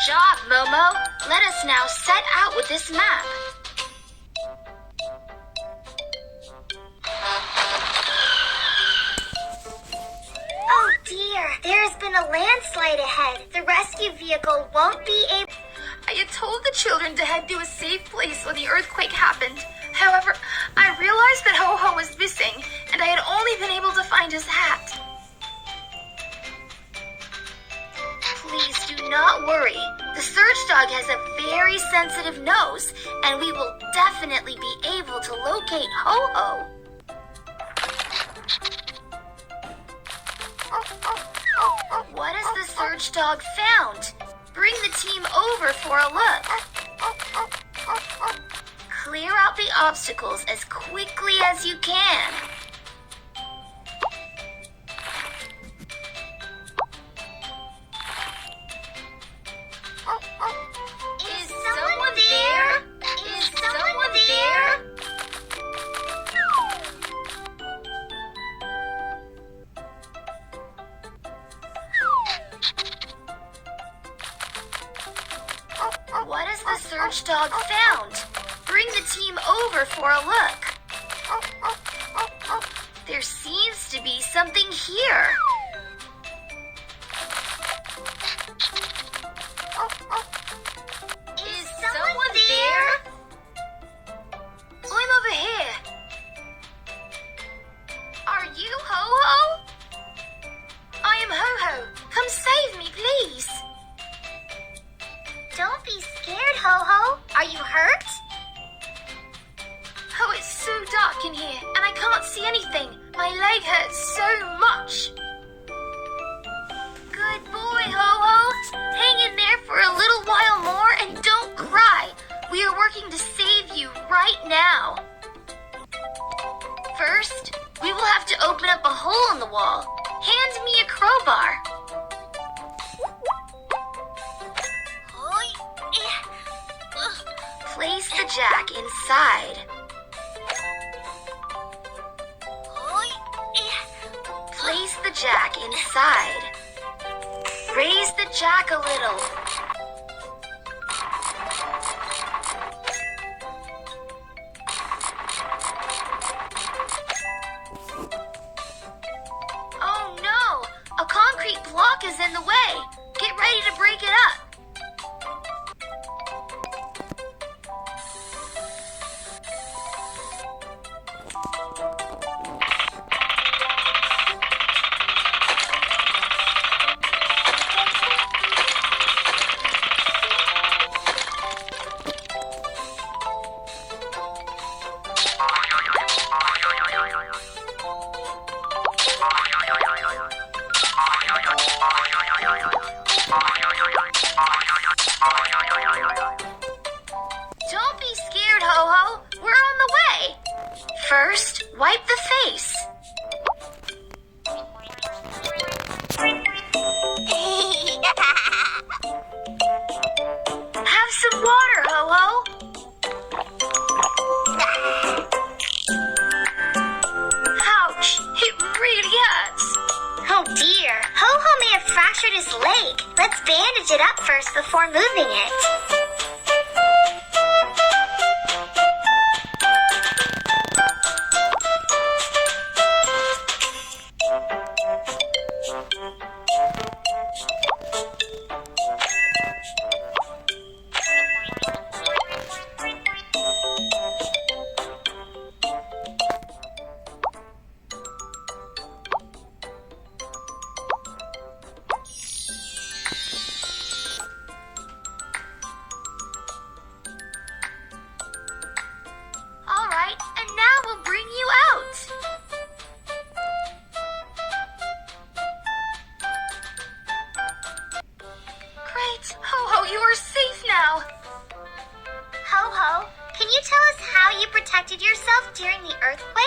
job, Momo. Let us now set out with this map. Oh dear, there has been a landslide ahead. The rescue vehicle won't be able... I had told the children to head to a safe place when the earthquake happened. However, I realized that Ho-Ho was missing, and I had only been able to find his hat. Please do not worry. The search dog has a very sensitive nose, and we will definitely be able to locate Ho-Ho. What has the search dog found? Bring the team over for a look. Clear out the obstacles as quickly as you can. Is someone there? Is someone there? What has the search dog found? Bring the team over for a look. There seems to be something here. Is someone there? I'm over here. Are you Ho-Ho? I am Ho-Ho. Come save me, please. Don't be scared, Ho-Ho. Are you hurt? Oh, it's so dark in here, and I can't see anything. My leg hurts so much. Good boy, Ho-Ho. Hang in there for a little while more and don't cry. We are working to save you right now. First, we will have to open up a hole in the wall. Hand me a crowbar. Place the jack inside. Place the jack inside. Raise the jack a little. Oh no! A concrete block is in the way. Get ready to break it up. Don't be scared, Ho-Ho. We're on the way. First, wipe the face. Have some water, Ho-Ho. Ouch, it really hurts. Oh dear, Ho-Ho may have fractured his leg. Let's bandage it up first before moving it. Ho-Ho, you are safe now. Ho-Ho, can you tell us how you protected yourself during the earthquake?